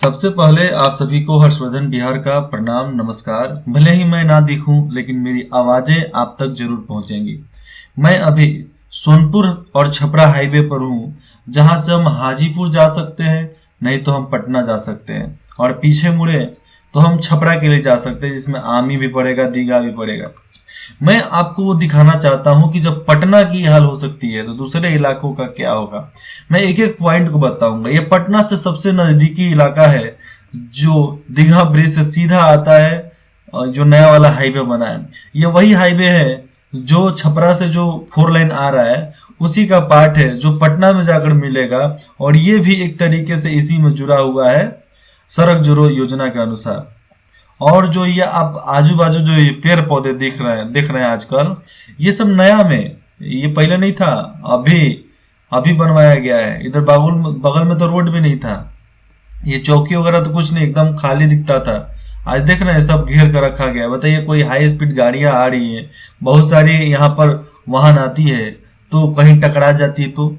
सबसे पहले आप सभी को हर्षवर्धन बिहार का प्रणाम नमस्कार। भले ही मैं ना दिखूं लेकिन मेरी आवाजें आप तक जरूर पहुंचेंगी। मैं अभी सोनपुर और छपरा हाईवे पर हूं, जहां से हम हाजीपुर जा सकते हैं, नहीं तो हम पटना जा सकते हैं, और पीछे मुड़े तो हम छपरा के लिए जा सकते हैं, जिसमें आमी भी पड़ेगा, दीघा भी पड़ेगा। मैं आपको वो दिखाना चाहता हूं कि जब पटना की हाल हो सकती है तो दूसरे इलाकों का क्या होगा। मैं एक एक पॉइंट को बताऊंगा। ये पटना से सबसे नजदीकी इलाका है, जो दीघा ब्रिज से सीधा आता है, और जो नया वाला हाईवे बना है, ये वही हाईवे है जो छपरा से जो 4 लाइन आ रहा है, उसी का पार्ट है जो पटना में जाकर मिलेगा। और ये भी एक तरीके से इसी में जुड़ा हुआ है, सड़क जोड़ो योजना के अनुसार। और जो ये आप आजू बाजू जो ये पेड़ पौधे दिख रहे हैं आजकल, ये सब नया में, ये पहले नहीं था, अभी अभी बनवाया गया है। इधर बगल में तो रोड भी नहीं था, ये चौकी वगैरह तो कुछ नहीं, एकदम खाली दिखता था। आज देख रहे हैं सब घेर कर रखा गया है। बताइए, कोई हाई स्पीड गाड़ियां आ रही हैं, बहुत सारी यहाँ पर वाहन आती है, तो कहीं टकरा जाती है तो।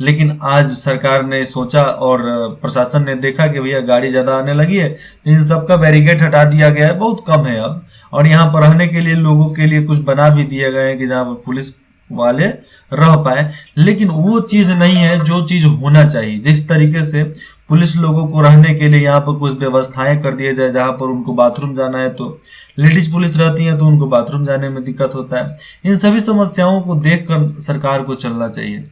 लेकिन आज सरकार ने सोचा और प्रशासन ने देखा कि भैया गाड़ी ज्यादा आने लगी है, तो इन सब का बैरिकेड हटा दिया गया है, बहुत कम है अब। और यहाँ पर रहने के लिए लोगों के लिए कुछ बना भी दिए गए हैं कि जहाँ पर पुलिस वाले रह पाए। लेकिन वो चीज नहीं है जो चीज होना चाहिए। जिस तरीके से पुलिस लोगों को रहने के लिए यहाँ पर कुछ व्यवस्थाएं कर दिए जाए, जहाँ पर उनको बाथरूम जाना है तो लेडीज पुलिस रहती है, तो उनको बाथरूम जाने में दिक्कत होता है। इन सभी समस्याओं को देखकर सरकार को चलना चाहिए।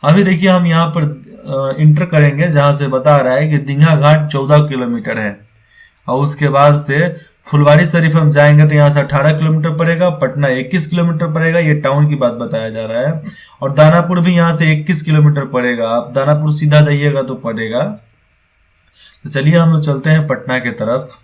अभी देखिए, हम यहाँ पर इंटर करेंगे, जहां से बता रहा है कि दीघा घाट 14 किलोमीटर है, और उसके बाद से फुलवारी शरीफ हम जाएंगे तो यहाँ से 18 किलोमीटर पड़ेगा, पटना 21 किलोमीटर पड़ेगा, ये टाउन की बात बताया जा रहा है। और दानापुर भी यहाँ से 21 किलोमीटर पड़ेगा, आप दानापुर सीधा जाइएगा तो पड़ेगा। तो चलिए हम लोग चलते हैं पटना के तरफ।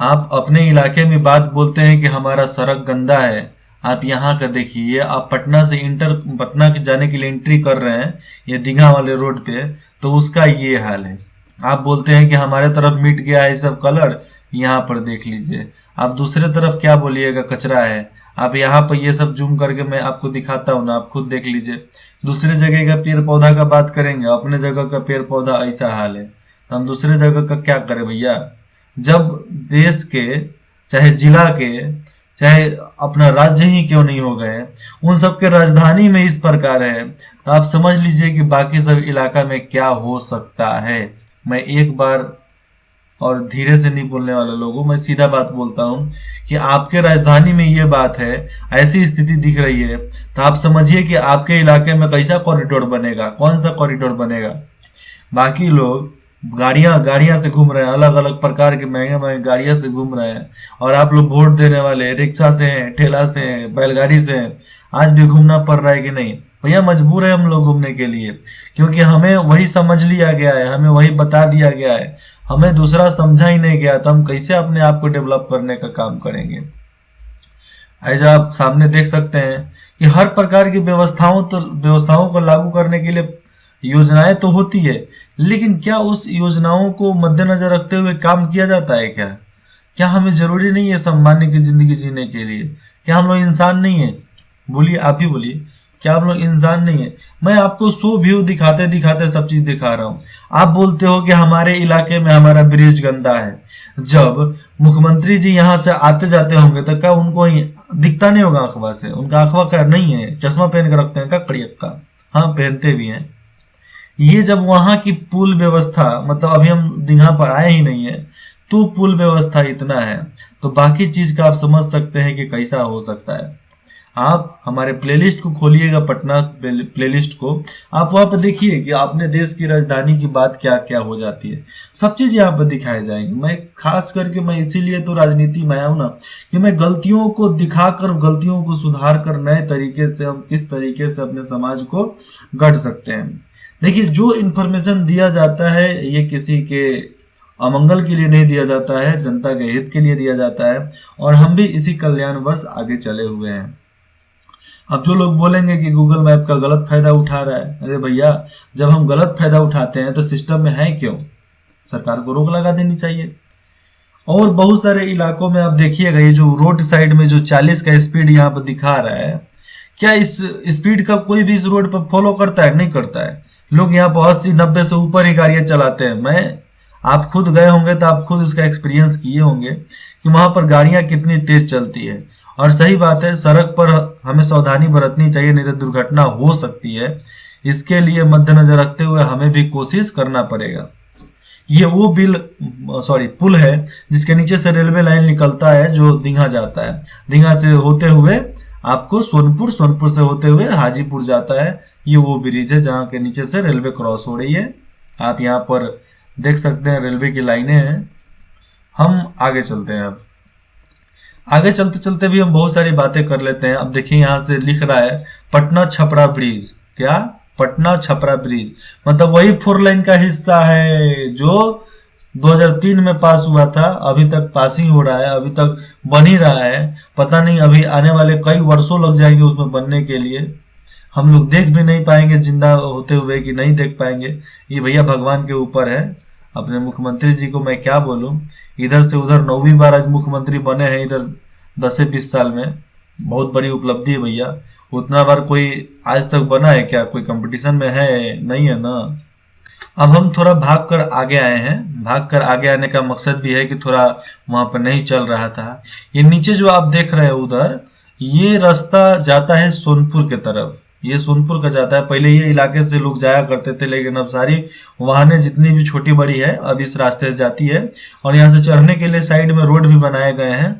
आप अपने इलाके में बात बोलते हैं कि हमारा सड़क गंदा है। आप यहाँ का देखिए, आप पटना के जाने के लिए एंट्री कर रहे हैं ये दीघा वाले रोड पे, तो उसका ये हाल है। आप बोलते हैं कि हमारे तरफ मिट गया है सब कलर, यहाँ पर देख लीजिए। आप दूसरे तरफ क्या बोलिएगा, कचरा है। आप यहाँ पर ये सब जूम करके मैं आपको दिखाता हूँ ना, आप खुद देख लीजिए। दूसरे जगह का पेड़ पौधा का बात करेंगे, अपने जगह का पेड़ पौधा ऐसा हाल है, तो हम दूसरे जगह का क्या करें भैया। जब देश के, चाहे जिला के, चाहे अपना राज्य ही क्यों नहीं हो गए, उन सब के राजधानी में इस प्रकार है, तो आप समझ लीजिए कि बाकी सब इलाका में क्या हो सकता है। मैं एक बार, और धीरे से नहीं बोलने वाले लोगों, मैं सीधा बात बोलता हूं कि आपके राजधानी में ये बात है, ऐसी स्थिति दिख रही है, तो आप समझिए कि आपके इलाके में कैसा कॉरिडोर बनेगा, कौन सा कॉरिडोर बनेगा। बाकी लोग गाड़ियां से घूम रहे हैं, अलग अलग प्रकार के महंगे महंगे गाड़ियां से घूम रहे हैं, और आप लोग वोट देने वाले रिक्शा से हैं, ठेला से हैं, बैलगाड़ी से हैं। आज भी घूमना पड़ रहा है कि नहीं भैया, मजबूर है हम लोग घूमने के लिए, क्योंकि हमें वही समझ लिया गया है, हमें वही बता दिया गया है, हमें दूसरा समझा ही नहीं गया, तो हम कैसे अपने आप को डेवलप करने का काम करेंगे। ऐसा आप सामने देख सकते हैं कि हर प्रकार की व्यवस्थाओं को लागू करने के लिए योजनाएं तो होती है, लेकिन क्या उस योजनाओं को मद्देनजर रखते हुए काम किया जाता है क्या? क्या हमें जरूरी नहीं है सामान्य की जिंदगी जीने के लिए? क्या हम लोग इंसान नहीं है? बोलिए, आप ही बोलिए, क्या हम लोग इंसान नहीं है? मैं आपको 100 व्यू दिखाते दिखाते सब चीज दिखा रहा हूँ। आप बोलते हो कि हमारे इलाके में हमारा ब्रिज गंदा है। जब मुख्यमंत्री जी यहाँ से आते जाते होंगे तो क्या उनको दिखता नहीं होगा अखबार से? उनका अखबार क्या नहीं है, चश्मा पहन कर रखते हैं क्या कड़ियक्का? हाँ, पहनते भी हैं। ये जब वहां की पुल व्यवस्था, मतलब अभी हम दीघा पर आए ही नहीं है, तो पुल व्यवस्था इतना है, तो बाकी चीज का आप समझ सकते हैं कि कैसा हो सकता है। आप हमारे प्लेलिस्ट को खोलिएगा, पटना प्लेलिस्ट को, आप वहां पर देखिए कि आपने देश की राजधानी की बात क्या क्या हो जाती है, सब चीज यहाँ पर दिखाए जाएंगे। मैं खास करके मैं इसीलिए तो राजनीति में आया हूं ना, कि मैं गलतियों को दिखाकर, गलतियों को सुधार कर, नए तरीके से हम किस तरीके से अपने समाज को गढ़ सकते हैं। देखिए, जो इन्फॉर्मेशन दिया जाता है ये किसी के अमंगल के लिए नहीं दिया जाता है, जनता के हित के लिए दिया जाता है, और हम भी इसी कल्याणवश आगे चले हुए हैं। अब जो लोग बोलेंगे कि गूगल मैप का गलत फायदा उठा रहा है, अरे भैया, जब हम गलत फायदा उठाते हैं तो सिस्टम में है क्यों? सरकार को रोक लगा देनी चाहिए। और बहुत सारे इलाकों में आप देखिएगा, ये जो रोड साइड में जो 40 का स्पीड यहाँ पर दिखा रहा है, क्या इस स्पीड का कोई भी इस रोड पर फॉलो करता है? नहीं करता है। लोग यहाँ पर 80-90 से ऊपर ही गाड़ियां चलाते हैं। मैं आप खुद गए होंगे तो आप खुद उसका एक्सपीरियंस किए होंगे कि वहां पर गाड़ियां कितनी तेज चलती है। और सही बात है, सड़क पर हमें सावधानी बरतनी चाहिए, नहीं तो दुर्घटना हो सकती है। इसके लिए मद्देनजर रखते हुए हमें भी कोशिश करना पड़ेगा। ये वो पुल है जिसके नीचे से रेलवे लाइन निकलता है जो दीघा जाता है। दीघा से होते हुए आपको सोनपुर, सोनपुर से होते हुए हाजीपुर जाता है। ये वो ब्रिज है जहाँ के नीचे से रेलवे क्रॉस हो रही है। आप यहाँ पर देख सकते हैं रेलवे की लाइनें हैं। हम आगे चलते हैं। अब आगे चलते चलते भी हम बहुत सारी बातें कर लेते हैं। अब देखिए यहाँ से लिख रहा है पटना छपरा ब्रिज। क्या? पटना छपरा ब्रिज, मतलब वही 4 लाइन का हिस्सा है जो 2003 में पास हुआ था। अभी तक पासिंग हो रहा है, अभी तक बन ही रहा है। पता नहीं अभी आने वाले कई वर्षों लग जाएंगे उसमें बनने के लिए। हम लोग देख भी नहीं पाएंगे जिंदा होते हुए कि नहीं देख पाएंगे, ये भैया भगवान के ऊपर है। अपने मुख्यमंत्री जी को मैं क्या बोलूं, इधर से उधर 9वीं बार आज मुख्यमंत्री बने हैं, इधर 10 से 20 साल में। बहुत बड़ी उपलब्धि है भैया। उतना बार कोई आज तक बना है क्या? कोई कंपटीशन में है? नहीं है ना। अब हम थोड़ा भाग कर आगे आए हैं। भाग कर आगे आने का मकसद भी है कि थोड़ा वहां पर नहीं चल रहा था। ये नीचे जो आप देख रहे हैं उधर, ये रास्ता जाता है सोनपुर के तरफ। ये सोनपुर का जाता है। पहले ये इलाके से लोग जाया करते थे, लेकिन अब सारी वाहनें जितनी भी छोटी बड़ी है अब इस रास्ते से जाती है। और यहाँ से चढ़ने के लिए साइड में रोड भी बनाए गए हैं।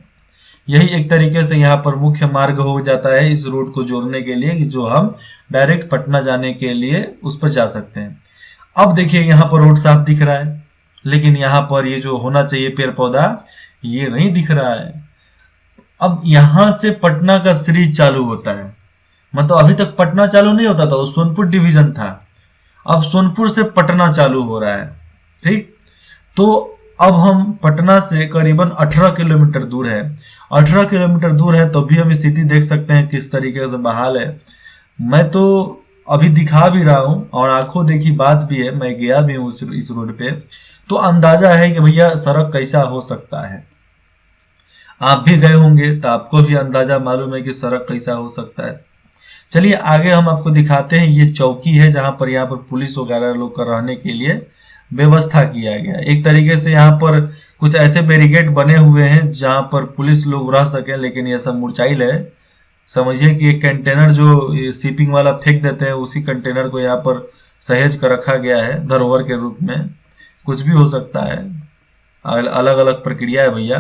यही एक तरीके से यहाँ पर मुख्य मार्ग हो जाता है इस रोड को जोड़ने के लिए, कि जो हम डायरेक्ट पटना जाने के लिए उस पर जा सकते हैं। अब देखिए यहाँ पर रोड साफ दिख रहा है, लेकिन यहाँ पर ये जो होना चाहिए पेड़ पौधा, ये नहीं दिख रहा है। अब यहाँ से पटना का सीरीज चालू होता है। मतलब अभी तक पटना चालू नहीं होता था, वो सोनपुर डिवीजन था। अब सोनपुर से पटना चालू हो रहा है। ठीक, तो अब हम पटना से करीबन 18 किलोमीटर दूर है। 18 किलोमीटर दूर है तो भी हम स्थिति देख सकते हैं किस तरीके से बहाल है। मैं तो अभी दिखा भी रहा हूं और आंखों देखी बात भी है, मैं गया भी हूं इस रोड पे, तो अंदाजा है कि भैया सड़क कैसा हो सकता है। आप भी गए होंगे तो आपको भी अंदाजा मालूम है कि सड़क कैसा हो सकता है। चलिए आगे हम आपको दिखाते हैं। ये चौकी है जहां पर यहाँ पर पुलिस वगैरह लोग का रहने के लिए व्यवस्था किया गया। एक तरीके से यहाँ पर कुछ ऐसे बैरिकेड बने हुए हैं जहां पर पुलिस लोग रह सके, लेकिन ये सब मुरझाइल है। समझिए कि एक कंटेनर जो शिपिंग वाला फेंक देते हैं, उसी कंटेनर को यहाँ पर सहेज कर रखा गया है धरोहर के रूप में। कुछ भी हो सकता है, अलग अलग प्रक्रिया है भैया।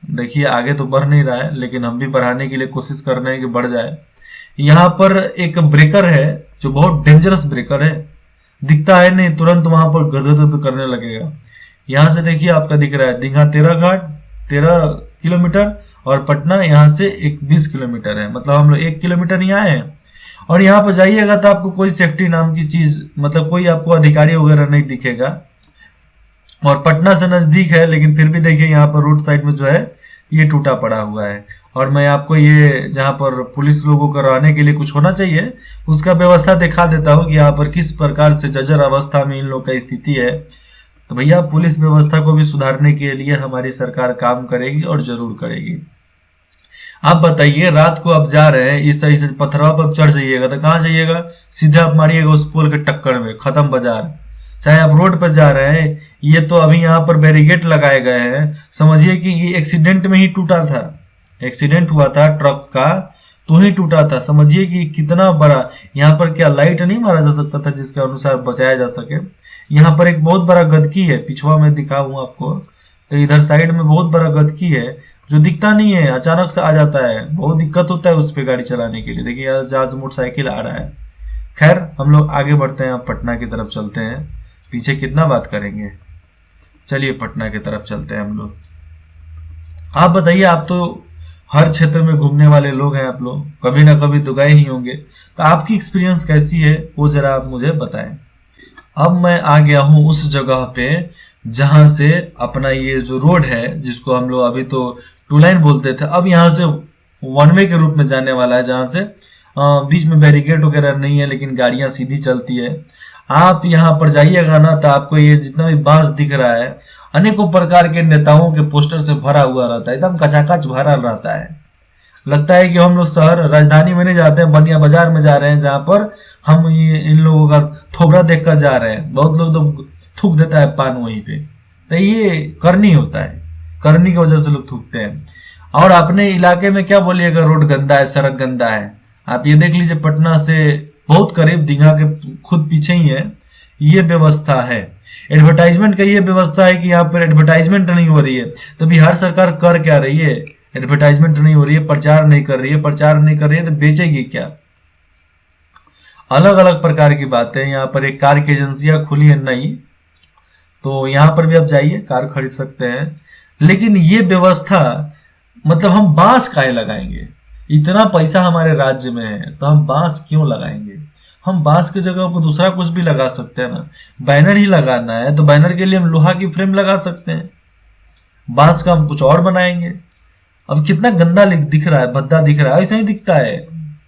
देखिए आगे तो बढ़ नहीं रहा है, लेकिन हम भी बढ़ाने के लिए कोशिश कर रहे हैं कि बढ़ जाए। यहाँ पर एक ब्रेकर है जो बहुत डेंजरस ब्रेकर है। दिखता है नहीं, तुरंत वहां पर गदगद करने लगेगा। यहाँ से देखिए आपका दिख रहा है दीघा 13 घाट 13 किलोमीटर और पटना यहाँ से 20 किलोमीटर है। मतलब हम लोग 1 किलोमीटर यहाँ है। और यहाँ पर जाइएगा तो आपको कोई सेफ्टी नाम की चीज, मतलब कोई आपको अधिकारी वगैरह नहीं दिखेगा। और पटना से नजदीक है, लेकिन फिर भी देखिए यहाँ पर रोड साइड में जो है ये टूटा पड़ा हुआ है। और मैं आपको ये जहाँ पर पुलिस लोगों को रहने के लिए कुछ होना चाहिए उसका व्यवस्था दिखा देता हूँ कि यहाँ पर किस प्रकार से जर्जर अवस्था में इन लोग का स्थिति है। तो भैया पुलिस व्यवस्था को भी सुधारने के लिए हमारी सरकार काम करेगी और जरूर करेगी। आप बताइए, रात को आप जा रहे हैं, इस सही से पथराव पर चढ़ जाइएगा तो कहाँ जाइएगा? सीधे आप मारिएगा उस पोल के टक्कर में, खत्म बाजार। चाहे आप रोड पर जा रहे हैं, ये तो अभी यहाँ पर बैरिकेड लगाए गए हैं। समझिए कि ये एक्सीडेंट में ही टूटा था, एक्सीडेंट हुआ था ट्रक का तो ही टूटा था। समझिए कि कितना बड़ा, यहाँ पर क्या लाइट नहीं मारा जा सकता था जिसके अनुसार बचाया जा सके? यहाँ पर एक बहुत बड़ा गदकी है, पिछवा में दिखाऊं आपको तो इधर साइड में बहुत बड़ा गदकी है जो दिखता नहीं है, अचानक से आ जाता है। बहुत दिक्कत होता है उस पर गाड़ी चलाने के लिए। देखिए यहाँ जहाँ से मोटरसाइकिल आ रहा है। खैर हम लोग आगे बढ़ते हैं, अब पटना की तरफ चलते हैं। पीछे कितना बात करेंगे, चलिए पटना की तरफ चलते हैं हम लोग। आप बताइए, आप तो हर क्षेत्र में घूमने वाले लोग हैं, आप लोग कभी ना कभी तो गए ही होंगे, तो आपकी एक्सपीरियंस कैसी है वो जरा आप मुझे बताएं। अब मैं आ गया हूँ उस जगह पे जहां से अपना ये जो रोड है, जिसको हम लोग अभी तो 2 लाइन बोलते थे, अब यहाँ से 1 वे के रूप में जाने वाला है, जहां से बीच में बैरिकेड वगैरह नहीं है, लेकिन गाड़ियां सीधी चलती है। आप यहाँ पर जाइएगा ना तो आपको ये जितना भी बांस दिख रहा है अनेकों प्रकार के नेताओं के पोस्टर से भरा हुआ रहता है, एकदम कचाकच भरा रहता है। लगता है कि हम लोग शहर राजधानी में नहीं जाते हैं, बनिया बाजार में जा रहे हैं, जहाँ पर हम इन लोगों का थोबड़ा देखकर जा रहे हैं। बहुत लोग तो थूक देता है पान वहीं पे। तो ये करनी होता है, करनी की वजह से लोग थूकते हैं। और अपने इलाके में क्या बोलिएगा, रोड गंदा है, सड़क गंदा है। आप ये देख लीजिए, पटना से बहुत करीब दीघा के खुद पीछे ही है, ये व्यवस्था है। एडवर्टाइजमेंट का ये व्यवस्था है कि यहाँ पर एडवर्टाइजमेंट नहीं हो रही है, तो बिहार सरकार कर क्या रही है? एडवर्टाइजमेंट नहीं हो रही है, प्रचार नहीं कर रही है, प्रचार नहीं कर रही है तो बेचेगी क्या? अलग अलग प्रकार की बातें। यहाँ पर एक कार की एजेंसियां खुली है नई, तो यहाँ पर भी आप जाइए, कार खरीद सकते हैं। लेकिन ये व्यवस्था, मतलब हम बांस काहे लगाएंगे? इतना पैसा हमारे राज्य में है तो हम बांस क्यों लगाएंगे? हम बांस की जगह पर दूसरा कुछ भी लगा सकते हैं ना। बैनर ही लगाना है तो बैनर के लिए हम लोहा की फ्रेम लगा सकते हैं, बांस का हम कुछ और बनाएंगे। अब कितना गंदा दिख रहा है, भद्दा दिख रहा है, ऐसा ही दिखता है,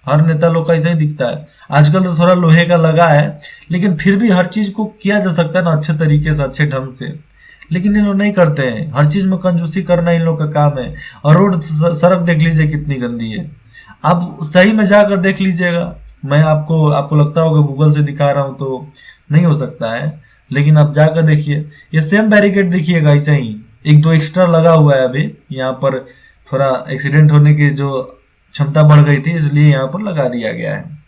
हर नेता लोग का ऐसा ही दिखता है। आजकल तो थोड़ा लोहे का लगा है, लेकिन फिर भी हर चीज को किया जा सकता है ना अच्छे तरीके से, अच्छे ढंग से। लेकिन इन लोग नहीं करते हैं, हर चीज में कंजूसी करना इन लोग का काम है। और रोड सड़क देख लीजिए कितनी गंदी है, आप सही में जाकर देख लीजिएगा। मैं आपको लगता होगा गूगल से दिखा रहा हूँ तो नहीं हो सकता है, लेकिन आप जाकर देखिए, ये सेम बैरिकेड देखिएगा, ऐसा ही एक दो एक्स्ट्रा लगा हुआ है। अभी यहाँ पर थोड़ा एक्सीडेंट होने की जो क्षमता बढ़ गई थी, इसलिए यहाँ पर लगा दिया गया है।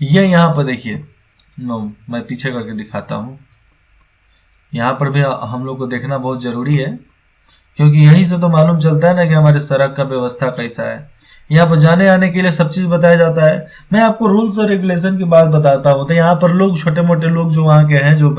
ये यहाँ पर देखिए, मैं पीछे करके दिखाता हूँ। यहाँ पर भी हम लोग को देखना बहुत जरूरी है, क्योंकि यहीं से तो मालूम चलता है ना कि हमारे सड़क का व्यवस्था कैसा है। यहाँ पर जाने आने के लिए सब चीज बताया जाता है। मैं आपको रूल्स और रेगुलेशन की बात बताता हूँ। तो यहाँ पर लोग, छोटे मोटे लोग जो वहाँ के हैं, जो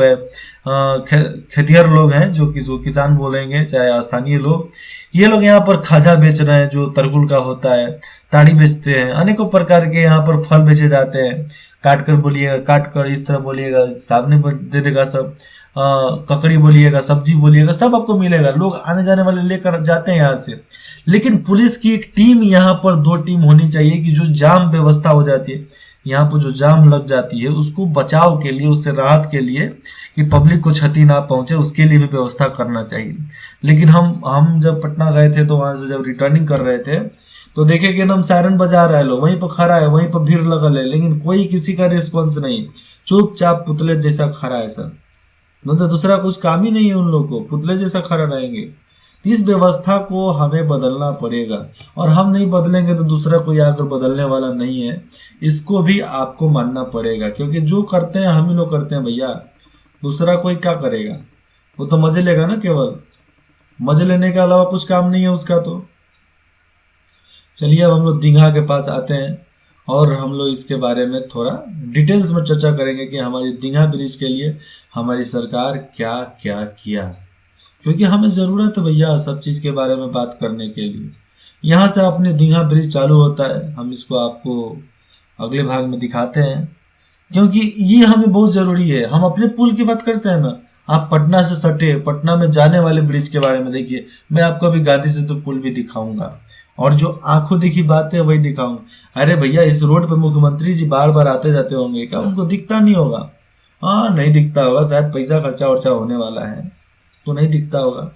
खेतिहर लोग हैं, जो किसान बोलेंगे, चाहे स्थानीय लोग, ये लोग यहाँ पर खाजा बेच रहे हैं, जो तरकुल का होता है, ताड़ी बेचते हैं, अनेकों प्रकार के यहाँ पर फल बेचे जाते हैं। काट कर बोलिएगा, काट कर इस तरह बोलिएगा, सामने दे देगा सब। ककड़ी बोलिएगा, सब्जी बोलिएगा, सब आपको मिलेगा। लोग आने जाने वाले लेकर जाते हैं यहाँ से। लेकिन पुलिस की एक टीम, यहाँ पर 2 टीम होनी चाहिए कि जो जाम व्यवस्था हो जाती है, यहाँ पर जो जाम लग जाती है, उसको बचाव के लिए, उससे राहत के लिए, कि पब्लिक को क्षति ना पहुंचे, उसके लिए भी व्यवस्था करना चाहिए। लेकिन हम जब पटना गए थे तो वहां से जब रिटर्निंग कर रहे थे तो देखे कि एकदम सायरन बजा रहा है, लोग वहीं पर खड़ा है, वहीं पर भीड़ लगल है, लेकिन कोई किसी का रिस्पॉन्स नहीं, चुपचाप पुतले जैसा खड़ा है सर। मतलब दूसरा कुछ काम ही नहीं है उन लोगों को, पुतले जैसा खड़ा रहेंगे। इस व्यवस्था को हमें बदलना पड़ेगा, और हम नहीं बदलेंगे तो दूसरा कोई आकर बदलने वाला नहीं है। इसको भी आपको मानना पड़ेगा, क्योंकि जो करते हैं हम ही लोग करते हैं भैया, दूसरा कोई क्या करेगा? वो तो मजे लेगा ना, केवल मजे लेने के अलावा कुछ काम नहीं है उसका। तो चलिए अब हम लोग दीघा के पास आते हैं, और हम लोग इसके बारे में थोड़ा डिटेल्स में चर्चा करेंगे कि हमारी दीघा ब्रिज के लिए हमारी सरकार क्या क्या किया, क्योंकि हमें ज़रूरत है भैया सब चीज़ के बारे में बात करने के लिए। यहाँ से अपने दीघा ब्रिज चालू होता है, हम इसको आपको अगले भाग में दिखाते हैं, क्योंकि ये हमें बहुत ज़रूरी है। हम अपने पुल की बात करते हैं ना, आप पटना से सटे, पटना में जाने वाले ब्रिज के बारे में देखिए। मैं आपको अभी गांधी सेतु पुल भी दिखाऊंगा, और जो आंखों देखी बातें वही दिखाऊंगा। अरे भैया, इस रोड पे मुख्यमंत्री जी बार बार आते जाते होंगे, क्या उनको दिखता नहीं होगा? हाँ, नहीं दिखता होगा, शायद पैसा खर्चा वर्चा होने वाला है तो नहीं दिखता होगा।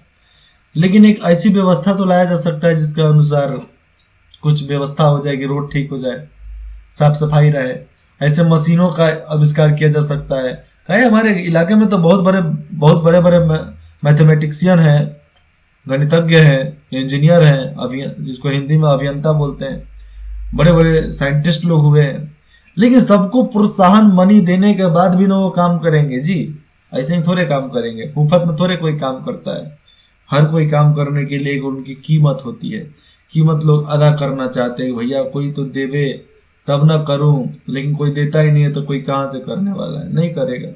लेकिन एक ऐसी व्यवस्था तो लाया जा सकता है जिसके अनुसार कुछ व्यवस्था हो जाए कि रोड ठीक हो जाए, साफ सफाई रहे। ऐसे मशीनों का आविष्कार किया जा सकता है। कहे हमारे इलाके में तो बहुत बड़े बड़े मैथमेटिशियन हैं, गणितज्ञ हैं, इंजीनियर हैं, जिसको हिंदी में अभियंता बोलते हैं, बड़े बड़े साइंटिस्ट लोग हुए हैं। लेकिन सबको प्रोत्साहन मनी देने के बाद भी ना वो काम करेंगे जी, ऐसे ही थोड़े काम करेंगे, मुफ्त में थोड़े कोई काम करता है। हर कोई काम करने के लिए उनकी कीमत होती है, कीमत लोग अदा करना चाहते हैं। भैया कोई तो देवे तब ना करूं, लेकिन कोई देता ही नहीं है तो कोई कहाँ से करने वाला है? नहीं करेगा।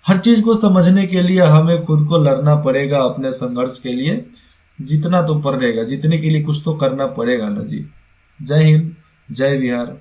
हर चीज को समझने के लिए हमें खुद को लड़ना पड़ेगा, अपने संघर्ष के लिए जितना तो पड़ेगा, जीतने के लिए कुछ तो करना पड़ेगा ना जी। जय हिंद, जय बिहार।